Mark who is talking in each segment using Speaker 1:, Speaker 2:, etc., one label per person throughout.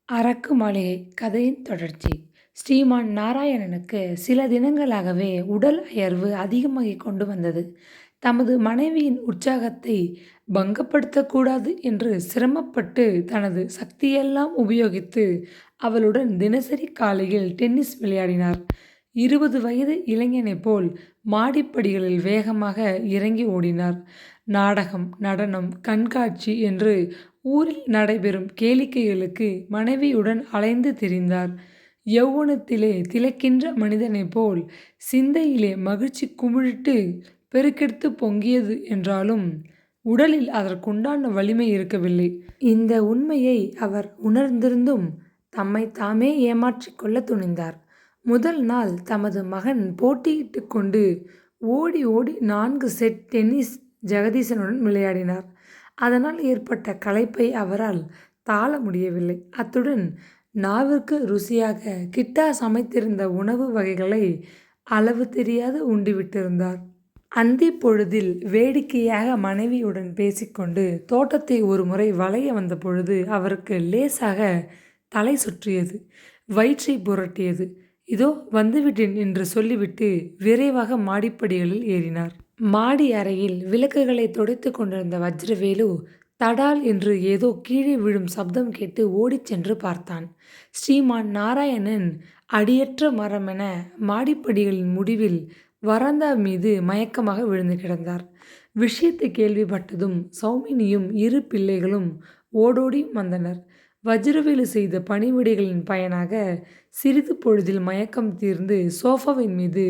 Speaker 1: அரக்கு மாளிகை கதையின் தொடர்ச்சி. ஸ்ரீமான் நாராயணனுக்கு சில தினங்களாகவே உடல் அயர்வு அதிகமாகிக் கொண்டு வந்தது. தமது மனைவியின் உற்சாகத்தை பங்கப்படுத்தக்கூடாது என்று சிரமப்பட்டு தனது சக்தியெல்லாம் உபயோகித்து அவளுடன் தினசரி காலையில் டென்னிஸ் விளையாடினார். 20 வயது இளைஞனைப் போல் மாடிப்படிகளில் வேகமாக இறங்கி ஓடினார். நாடகம், நடனம், கண்காட்சி என்று ஊரில் நடைபெறும் கேளிக்கைகளுக்கு மனைவியுடன் அலைந்து திரிந்தார். யௌவனத்திலே திளைக்கின்ற மனிதனைப் போல் சிந்தையிலே மகிழ்ச்சி குமிழிட்டு பெருக்கெடுத்து பொங்கியது என்றாலும் உடலில் அதற்குண்டான வலிமை இருக்கவில்லை. இந்த உண்மையை அவர் உணர்ந்திருந்தும் தம்மைத் தாமே ஏமாற்றிக் கொள்ள துணிந்தார். முதல் நாள் தமது மகன் போட்டியிட்டு கொண்டு ஓடி ஓடி 4 செட் டென்னிஸ் ஜெகதீசனுடன் விளையாடினார். அதனால் ஏற்பட்ட களைப்பை அவரால் தாள முடியவில்லை. அத்துடன் நாவிற்கு ருசியாக கிட்டா சமைத்திருந்த உணவு வகைகளை அளவு தெரியாது உண்டுவிட்டிருந்தார். அந்திப் பொழுதில் வேடிக்கையாக மனைவியுடன் பேசிக்கொண்டு தோட்டத்தை ஒரு முறை வளைய வந்த பொழுது அவருக்கு லேசாக தலை சுற்றியது, வயிற்றை புரட்டியது. இதோ வந்துவிட்டேன் என்று சொல்லிவிட்டு விரைவாக மாடிப்படிகளில் ஏறினார். மாடி அறையில் விளக்குகளை துடைத்து கொண்டிருந்த வஜ்ரவேலு தடால் என்று ஏதோ கீழே விழும் சப்தம் கேட்டு ஓடிச் சென்று பார்த்தான். ஸ்ரீமான் நாராயணன் அடியற்ற மரமென மாடிப்படிகளின் முடிவில் வராந்தா மீது மயக்கமாக விழுந்து கிடந்தார். விஷயத்தை கேள்விப்பட்டதும் சௌமினியும் 2 பிள்ளைகளும் ஓடோடி வந்தனர். வஜ்ரவேலு செய்த பணிவிடைகளின் பயனாக சிறிது பொழுதில் மயக்கம் தீர்ந்து சோஃபாவின் மீது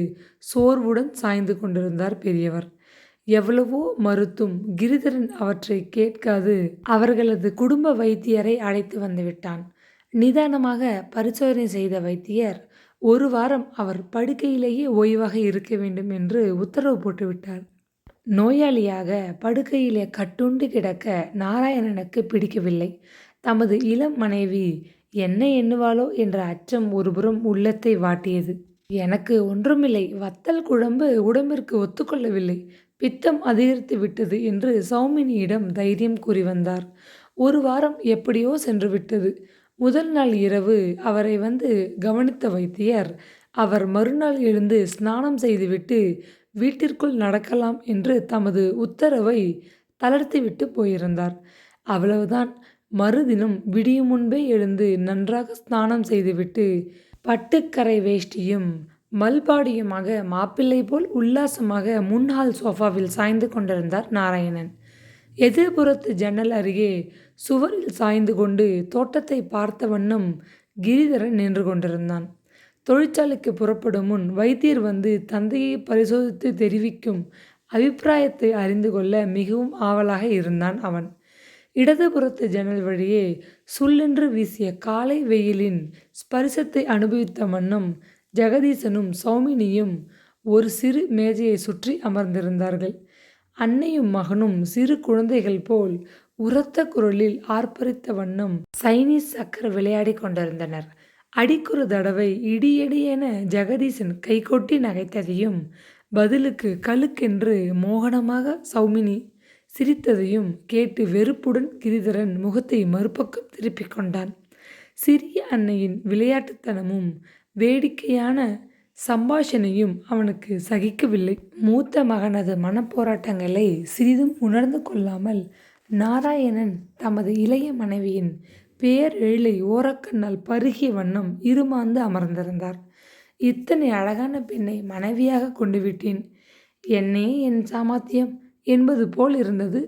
Speaker 1: சோர்வுடன் சாய்ந்து கொண்டிருந்தார் பெரியவர். எவ்வளவோ மறுத்தும் கிரிதரன் அவற்றை கேட்காது அவர்களது குடும்ப வைத்தியரை அழைத்து வந்துவிட்டான். நிதானமாக பரிசோதனை செய்த வைத்தியர் 1 வாரம் அவர் படுக்கையிலேயே ஓய்வாக இருக்க வேண்டும் என்று உத்தரவு போட்டுவிட்டார். நோயாளியாக படுக்கையிலே கட்டுண்டு கிடக்க நாராயணனுக்கு பிடிக்கவில்லை. தமது இளம் மனைவி என்ன எண்ணுவாளோ என்ற அச்சம் ஒருபுறம் உள்ளத்தை வாட்டியது. எனக்கு ஒன்றுமில்லை, வத்தல் குழம்பு உடம்பிற்கு ஒத்துக்கொள்ளவில்லை, பித்தம் அதிகரித்து விட்டது என்று சௌமினியிடம் தைரியம் கூறி வந்தார். 1 வாரம் எப்படியோ சென்று விட்டது. முதல் நாள் இரவு அவரை வந்து கவனித்த வைத்தியர் அவர் மறுநாள் எழுந்து ஸ்நானம் செய்துவிட்டு வீட்டிற்குள் நடக்கலாம் என்று தமது உத்தரவை தளர்த்திவிட்டு போயிருந்தார். அவ்வளவுதான். மறுதினம் விடியும் முன்பே எழுந்து நன்றாக ஸ்நானம் செய்துவிட்டு பட்டுக்கரை வேஷ்டியும் மல்பாடியுமாக மாப்பிள்ளை போல் உல்லாசமாக முன்ஹால் சோஃபாவில் சாய்ந்து கொண்டிருந்தார் நாராயணன். எதிர்புறத்து ஜன்னல் அருகே சுவரில் சாய்ந்து கொண்டு தோட்டத்தை பார்த்த வண்ணம் கிரிதரன் நின்று கொண்டிருந்தான். தொழிற்சாலைக்கு புறப்படும் முன் வைத்தியர் வந்து தந்தையை பரிசோதித்து தெரிவிக்கும் அபிப்பிராயத்தை அறிந்து கொள்ள மிகவும் ஆவலாக இருந்தான் அவன். இடதுபுறத்து ஜன்னல் வழியே சுல்லென்று வீசிய காலை வெயிலின் ஸ்பரிசத்தை அனுபவித்த வண்ணம் ஜெகதீசனும் சௌமினியும் ஒரு சிறு மேஜையை சுற்றி அமர்ந்திருந்தார்கள். அன்னையும் மகனும் சிறு குழந்தைகள் போல் உரத்த குரலில் ஆர்ப்பரித்த வண்ணம் சைனீஸ் சக்கர் விளையாடி கொண்டிருந்தனர். அடிக்கொரு தடவை இடியடியென ஜெகதீசன் கைகொட்டி நகைத்ததையும் பதிலுக்கு கலுக்கென்று மோகனமாக சௌமினி சிரித்ததையும் கேட்டு வெறுப்புடன் கிரிதரன் முகத்தை மறுபக்கம் திருப்பிக் கொண்டான். சிறிய அன்னையின் விளையாட்டுத்தனமும் வேடிக்கையான சம்பாஷணையும் அவனுக்கு சகிக்கவில்லை. மூத்த மகனது மனப்போராட்டங்களை சிறிதும் உணர்ந்து கொள்ளாமல் நாராயணன் தமது இளைய மனைவியின் பேரெழிலை ஓரக்கண்ணால் பருகிய வண்ணம் இருமாந்து அமர்ந்திருந்தார். இத்தனை அழகான பெண்ணை மனைவியாக கொண்டு விட்டேன், என்னே என் சாமர்த்தியம் என்பது போல் இருந்தது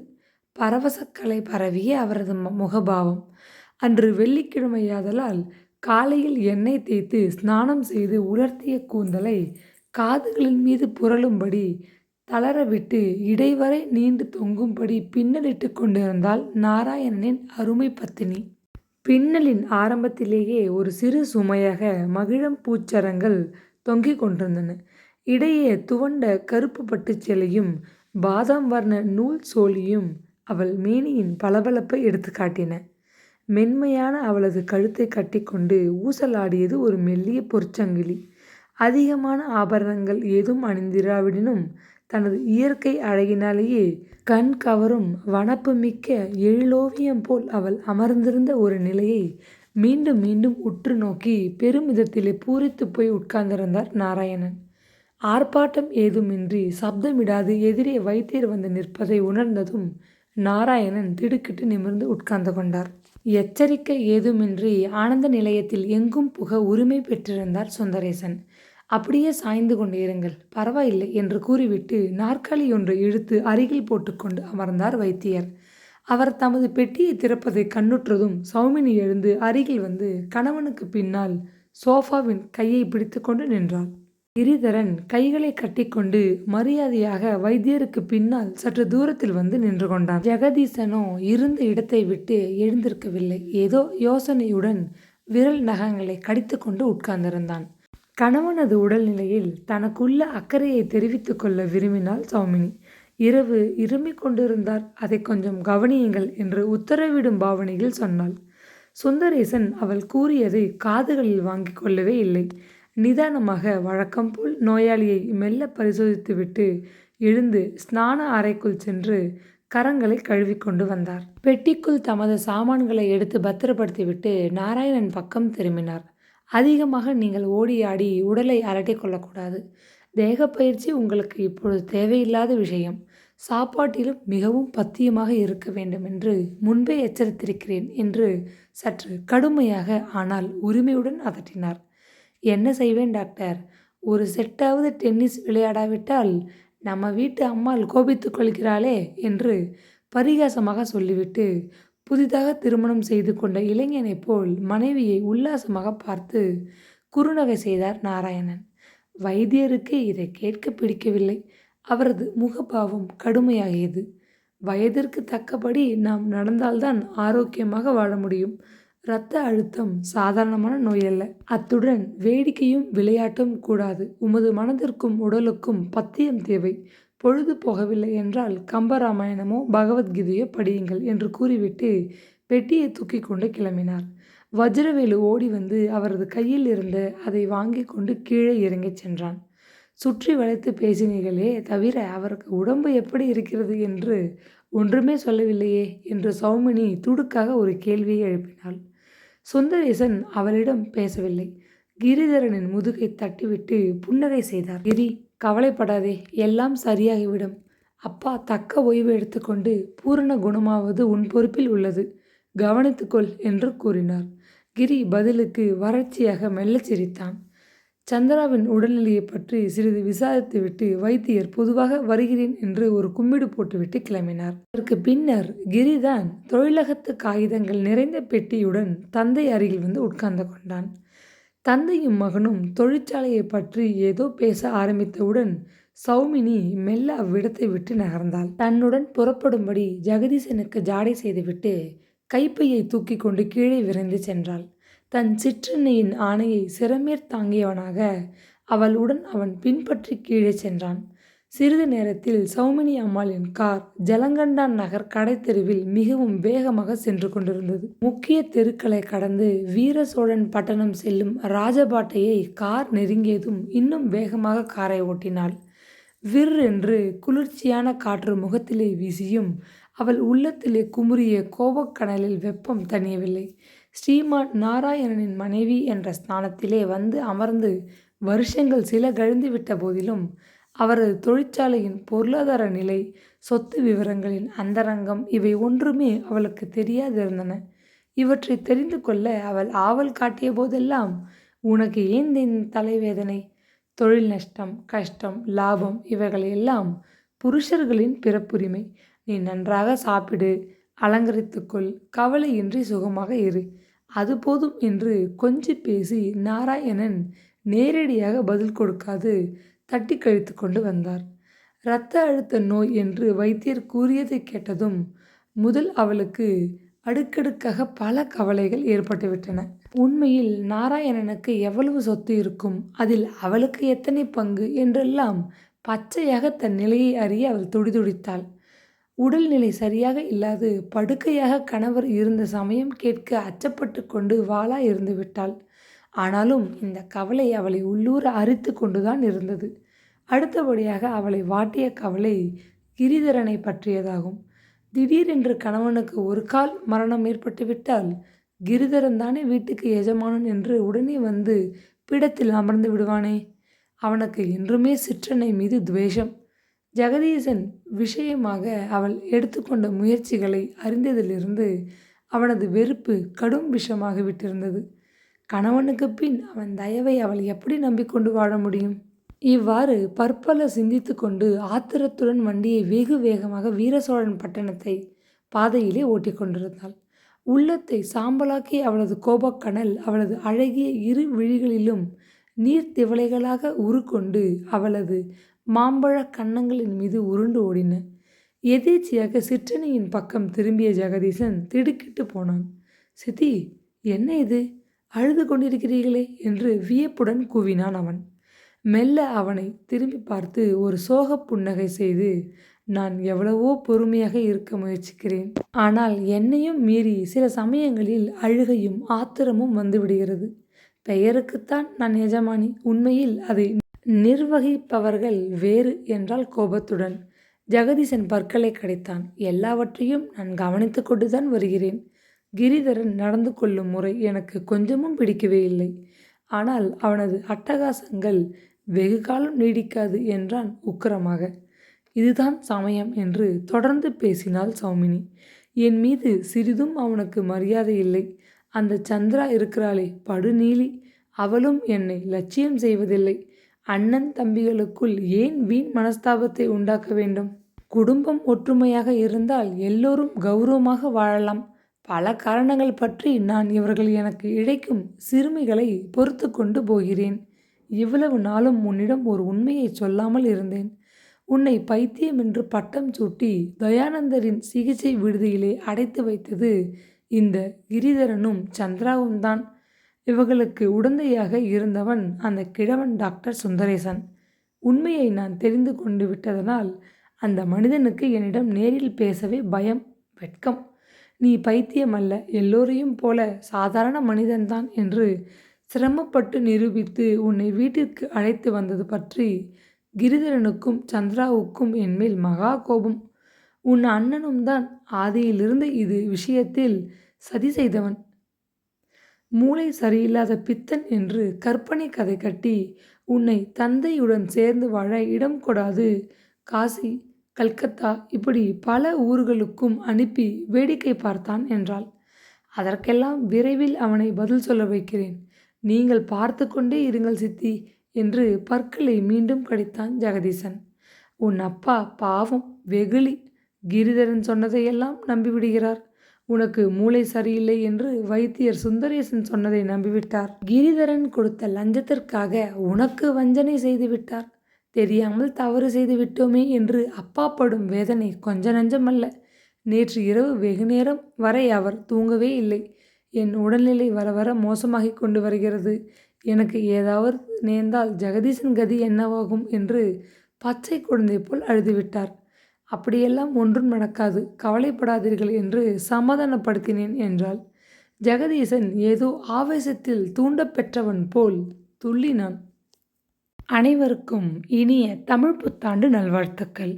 Speaker 1: பரவசக்கலை பரவிய அவரது முகபாவம். அன்று வெள்ளிக்கிழமையாதலால் காலையில் எண்ணெய் தேய்த்து ஸ்நானம் செய்து உலர்த்திய கூந்தலை காதுகளின் மீது புரளும்படி தளரவிட்டு இடைவரை நீண்டு தொங்கும்படி பின்னலிட்டு கொண்டிருந்தாள் நாராயணனின் அருமை பத்தினி. பின்னலின் ஆரம்பத்திலேயே ஒரு சிறு சுமையாக மகிழம் பூச்சரங்கள் தொங்கிக் கொண்டிருந்தன. இடையே துவண்ட கருப்பு பட்டுச் சேலையும் பாதாம் வர்ண நூல் சோழியும் அவள் மேனியின் பளபளப்பை எடுத்து காட்டின. மென்மையான அவளது கழுத்தை கட்டிக்கொண்டு ஊசலாடியது ஒரு மெல்லிய பொற்சங்கிலி. அதிகமான ஆபரணங்கள் ஏதும் அணிந்திராவிடனும் தனது இயற்கை அழகினாலேயே கண் கவரும் வனப்பு மிக்க எழிலோவியம் போல் அவள் அமர்ந்திருந்த ஒரு நிலையை மீண்டும் மீண்டும் உற்று நோக்கி பெருமிதத்திலே பூரித்து போய் உட்கார்ந்திருந்தார் நாராயணன். ஆர்ப்பாட்டம் ஏதுமின்றி சப்தமிடாது எதிரே வைத்தியர் வந்து நிற்பதை உணர்ந்ததும் நாராயணன் திடுக்கிட்டு நிமிர்ந்து உட்கார்ந்து கொண்டார். எச்சரிக்கை ஏதுமின்றி ஆனந்த நிலையத்தில் எங்கும் புக உரிமை பெற்றிருந்தார் சுந்தரேசன். அப்படியே சாய்ந்து கொண்டு இருங்கள், பரவாயில்லை என்று கூறிவிட்டு நாற்காலி ஒன்றை இழுத்து அருகில் போட்டுக்கொண்டு அமர்ந்தார் வைத்தியர். அவர் தமது பெட்டியை திறப்பதை கண்ணுற்றதும் சௌமினி எழுந்து அருகில் வந்து கணவனுக்கு பின்னால் சோஃபாவின் கையை பிடித்து கொண்டு நின்றாள். கிரிதரன் கைகளை கட்டிக்கொண்டு மரியாதையாக வைத்தியருக்கு பின்னால் சற்று தூரத்தில் வந்து நின்று கொண்டான். ஜெகதீசனோ இருந்த இடத்தை விட்டு எழுந்திருக்கவில்லை. ஏதோ யோசனையுடன் விரல் நகங்களை கடித்து கொண்டு உட்கார்ந்திருந்தான். கணவனது உடல்நிலையில் தனக்குள்ள அக்கறையை தெரிவித்துக் கொள்ள விரும்பினாள் சௌமினி. இரவு இருமிக் கொண்டிருந்தார், அதை கொஞ்சம் கவனியுங்கள் என்று உத்தரவிடும் பாவனையில் சொன்னாள். சுந்தரேசன் அவள் கூறியதை காதுகளில் வாங்கிக் கொள்ளவே இல்லை. நிதானமாக வழக்கம் போல் நோயாளியை மெல்ல பரிசோதித்துவிட்டு எழுந்து ஸ்நான அறைக்குள் சென்று கரங்களை கழுவிக்கொண்டு வந்தார். பெட்டிக்குள் தமது சாமான்களை எடுத்து பத்திரப்படுத்திவிட்டு நாராயணன் பக்கம் திரும்பினார். அதிகமாக நீங்கள் ஓடி ஆடி உடலை அலட்டிக் கொள்ளக்கூடாது. தேகப்பயிற்சி உங்களுக்கு இப்பொழுது தேவையில்லாத விஷயம். சாப்பாட்டிலும் மிகவும் பத்தியமாக இருக்க வேண்டும் என்று முன்பே எச்சரித்திருக்கிறேன் என்று சற்று கடுமையாக ஆனால் உரிமையுடன் அதட்டினார். என்ன செய்வேன் டாக்டர், ஒரு செட்டாவது டென்னிஸ் விளையாடாவிட்டால் நம்ம வீட்டு அம்மாள் கோபித்துக் கொள்கிறாளே என்று பரிகாசமாக சொல்லிவிட்டு புதிதாக திருமணம் செய்து கொண்ட இளைஞனைப் போல் மனைவியை உல்லாசமாக பார்த்து குறுநகை செய்தார் நாராயணன். வைத்தியருக்கு இதை கேட்க பிடிக்கவில்லை. அவரது முகபாவம் கடுமையாகியது. வயதிற்கு தக்கபடி நாம் நடந்தால்தான் ஆரோக்கியமாக வாழ முடியும். இரத்த அழுத்தம் சாதாரணமான நோயல்ல. அத்துடன் வேடிக்கையும் விளையாட்டும் கூடாது. உமது மனதிற்கும் உடலுக்கும் பத்தியம் தேவை. பொழுது போகவில்லை என்றால் கம்பராமாயணமோ பகவத்கீதையோ படியுங்கள் என்று கூறிவிட்டு பெட்டியை தூக்கி கொண்டு கிளம்பினார். வஜ்ரவேலு ஓடி வந்து அவரது கையில் இருந்த அதை வாங்கி கொண்டு கீழே இறங்கிச் சென்றான். சுற்றி வளைத்து பேசினீர்களே தவிர அவருக்கு உடம்பு எப்படி இருக்கிறது என்று ஒன்றுமே சொல்லவில்லையே என்று சௌமினி துடுக்காக ஒரு கேள்வியை எழுப்பினாள். சுந்தரேசன் அவளிடம் பேசவில்லை. கிரிதரனின் முதுகை தட்டிவிட்டு புன்னகை செய்தார். கிரி, கவலைப்படாதே, எல்லாம் சரியாகிவிடும். அப்பா தக்க ஓய்வு எடுத்துக்கொண்டு பூரண குணமாவது உன் பொறுப்பில் உள்ளது. கவனித்துக்கொள் என்று கூறினார். கிரி பதிலுக்கு வறட்சியாக மெல்லச் சிரித்தான். சந்திராவின் உடல்நிலையை பற்றி சிறிது விசாரித்துவிட்டு வைத்தியர் பொதுவாக வருகிறேன் என்று ஒரு கும்பிடு போட்டுவிட்டு கிளம்பினார். அதற்கு பின்னர் கிரிதான் தொழிலகத்து காகிதங்கள் நிறைந்த பெட்டியுடன் தந்தை அருகில் வந்து உட்கார்ந்து கொண்டான். தந்தையும் மகனும் தொழிற்சாலையை பற்றி ஏதோ பேச ஆரம்பித்தவுடன் சௌமினி மெல்ல அவ்விடத்தை விட்டு நகர்ந்தாள். தன்னுடன் புறப்படும்படி ஜெகதீசனுக்கு ஜாடை செய்துவிட்டு கைப்பையை தூக்கி கொண்டு கீழே விரைந்து சென்றாள். தன் சிற்றன்னையின் ஆணையை சிரமேற் தாங்கியவனாக அவளுடன் அவன் பின்பற்றி கீழே சென்றான். சிறிது நேரத்தில் சௌமினி அம்மாளின் கார் ஜலங்கண்டான் நகர் கடைத்தெருவில் மிகவும் வேகமாக சென்று கொண்டிருந்தது. முக்கிய தெருக்களை கடந்து வீர சோழன் பட்டணம் செல்லும் ராஜபாட்டையை கார் நெருங்கியதும் இன்னும் வேகமாக காரை ஓட்டினாள். விர் என்று குளிர்ச்சியான காற்று முகத்திலே வீசியும் அவள் உள்ளத்திலே குமுறிய கோபக்கனலில் வெப்பம் தணியவில்லை. ஸ்ரீமான் நாராயணனின் மனைவி என்ற ஸ்தானத்திலே வந்து அமர்ந்து வருஷங்கள் சில கழிந்து விட்ட போதிலும் அவரது தொழிற்சாலையின் பொருளாதார நிலை, சொத்து விவரங்களின் அந்தரங்கம் இவை ஒன்றுமே அவளுக்கு தெரியாதிருந்தன. இவற்றை தெரிந்து கொள்ள அவள் ஆவல் காட்டிய போதெல்லாம், உனக்கு ஏன் இந்த தலைவேதனை? தொழில் நஷ்டம், கஷ்டம், லாபம் இவைகளெல்லாம் புருஷர்களின் பிறப்புரிமை. நீ நன்றாக சாப்பிடு, அலங்கரித்துக்கொள், கவலையின்றி சுகமாக இரு, அது போதும் என்று கொஞ்சி பேசி நாராயணன் நேரடியாக பதில் கொடுக்காது தட்டி கழித்து கொண்டு வந்தார். இரத்த அழுத்த நோய் என்று வைத்தியர் கூறியதை கேட்டதும் முதல் அவளுக்கு அடுக்கடுக்காக பல கவலைகள் ஏற்பட்டுவிட்டன. உண்மையில் நாராயணனுக்கு எவ்வளவு சொத்து இருக்கும், அதில் அவளுக்கு எத்தனை பங்கு என்றெல்லாம் பச்சையாக தன் நிலையை அறிய அவள் துடிதுடித்தாள். உடல்நிலை சரியாக இல்லாது படுக்கையாக கணவர் இருந்த சமயம் கேட்க அச்சப்பட்டு கொண்டு வாளா இருந்து விட்டாள். ஆனாலும் இந்த கவலை அவளை உள்ளூர அரித்து கொண்டுதான் இருந்தது. அடுத்தபடியாக அவளை வாட்டிய கவலை கிரிதரனை பற்றியதாகும். திடீரென்று கணவனுக்கு ஒரு கால் மரணம் ஏற்பட்டுவிட்டால் கிரிதரன் தானே வீட்டுக்கு எஜமானன் என்று உடனே வந்து பீடத்தில் அமர்ந்து விடுவானே. அவனுக்கு என்றுமே சிற்றன்னை மீது துவேஷம். ஜெகதீசன் விஷயமாக அவள் எடுத்துக்கொண்ட முயற்சிகளை அறிந்ததிலிருந்து அவனது வெறுப்பு கடும் விஷமாகி விட்டிருந்தது. கணவனுக்கு பின் அவன் தயவை அவள் எப்படி நம்பிக்கொண்டு வாழ முடியும்? இவ்வாறு பற்பல சிந்தித்து கொண்டு ஆத்திரத்துடன் வண்டியை வெகு வேகமாக வீரசோழன் பட்டணத்தை பாதையிலே ஓட்டிக் கொண்டிருந்தாள். உள்ளத்தை சாம்பலாக்கி அவளது கோபக்கனல் அவளது அழகிய இரு விழிகளிலும் நீர்த்திவளைகளாக உருக்கொண்டு அவளது மாம்பழ கன்னங்களின் மீது உருண்டு ஓடின. எதேச்சியாக சிற்றணியின் பக்கம் திரும்பிய ஜெகதீசன் திடுக்கிட்டு போனான். சித்தி, என்ன இது? அழுது கொண்டிருக்கிறீர்களே என்று வியப்புடன் கூவினான் அவன். மெல்ல அவனை திரும்பி பார்த்து ஒரு சோகப் புன்னகை செய்து, நான் எவ்வளவோ பொறுமையாக இருக்க முயற்சிக்கிறேன். ஆனால் என்னையும் மீறி சில சமயங்களில் அழுகையும் ஆத்திரமும் வந்துவிடுகிறது. பெயருக்குத்தான் நான் எஜமானி, உண்மையில் அதை நிர்வகிப்பவர்கள் வேறு என்றால் கோபத்துடன். ஜெகதீசன் பற்களை கடித்தான். எல்லாவற்றையும் நான் கவனித்து கொண்டுதான் வருகிறேன். கிரிதரன் நடந்து கொள்ளும் முறை எனக்கு கொஞ்சமும் பிடிக்கவே இல்லை. ஆனால் அவனது அட்டகாசங்கள் வெகு காலம் நீடிக்காது என்றான் உக்கிரமாக. இதுதான் சமயம் என்று தொடர்ந்து பேசினாள் சௌமினி. என் மீது சிறிதும் அவனுக்கு மரியாதை இல்லை. அந்த சந்திரா இருக்கிறாளே, படுநீலி, அவளும் என்னை லட்சியம் செய்வதில்லை. அண்ணன் தம்பிகளுக்குள் ஏன் வீண் மனஸ்தாபத்தை உண்டாக்க வேண்டும்? குடும்பம் ஒற்றுமையாக இருந்தால் எல்லோரும் கௌரவமாக வாழலாம். பல காரணங்கள் பற்றி நான் இவர்கள் எனக்கு இழைக்கும் சிறுமிகளை பொறுத்து கொண்டு போகிறேன். இவ்வளவு நாளும் உன்னிடம் ஒரு உண்மையை சொல்லாமல் இருந்தேன். உன்னை பைத்தியம் என்று பட்டம் சூட்டி தயானந்தரின் சிகிச்சை விடுதியிலே அடைத்து வைத்தது இந்த கிரிதரனும் சந்திராவும் தான். இவர்களுக்கு உடந்தையாக இருந்தவன் அந்த கிழவன் டாக்டர் சுந்தரேசன். உண்மையை நான் தெரிந்து கொண்டு விட்டதனால் அந்த மனிதனுக்கு என்னிடம் நேரில் பேசவே பயம், வெட்கம். நீ பைத்தியம் அல்ல, எல்லோரையும் போல சாதாரண மனிதன்தான் என்று சிரமப்பட்டு நிரூபித்து உன்னை வீட்டிற்கு அழைத்து வந்தது பற்றி கிரிதரனுக்கும் சந்திராவுக்கும் என்மேல் மகா கோபம். உன் அண்ணனும் தான் ஆதியிலிருந்து இது விஷயத்தில் சதி செய்தவன். மூளை சரியில்லாத பித்தன் என்று கற்பனை கதை கட்டி உன்னை தந்தையுடன் சேர்ந்து வாழ இடம் கொடாது காசி, கல்கத்தா இப்படி பல ஊர்களுக்கும் அனுப்பி வேடிக்கை பார்த்தான் என்றாள். அதற்கெல்லாம் விரைவில் அவனை பதில் சொல்ல வைக்கிறேன். நீங்கள் பார்த்து கொண்டே இருங்கள் சித்தி என்று பற்களை மீண்டும் கடித்தான் ஜெகதீசன். உன் அப்பா பாவம், வெகுளி. கிரிதரன் சொன்னதையெல்லாம் நம்பிவிடுகிறார். உனக்கு மூளை சரியில்லை என்று வைத்தியர் சுந்தரேசன் சொன்னதை நம்பிவிட்டார். கிரிதரன் கொடுத்த லஞ்சத்திற்காக உனக்கு வஞ்சனை செய்து விட்டார். தெரியாமல் தவறு செய்து விட்டோமே என்று அப்பா படும் வேதனை கொஞ்ச நஞ்சமல்ல. நேற்று இரவு வெகு நேரம் வரை அவர் தூங்கவே இல்லை. என் உடல்நிலை வர வர மோசமாகி கொண்டு வருகிறது. எனக்கு ஏதாவது நேர்ந்தால் ஜெகதீசன் கதி என்னவாகும் என்று பச்சை குழந்தை போல் அழுதுவிட்டார். அப்படியெல்லாம் ஒன்றும் நடக்காது, கவலைப்படாதீர்கள் என்று சமாதானப்படுத்தினேன் என்றாள். ஜெகதீசன் ஏதோ ஆவேசத்தில் தூண்டப்பெற்றவன் போல் துள்ளினான். அனைவருக்கும் இனிய தமிழ் புத்தாண்டு நல்வாழ்த்துக்கள்.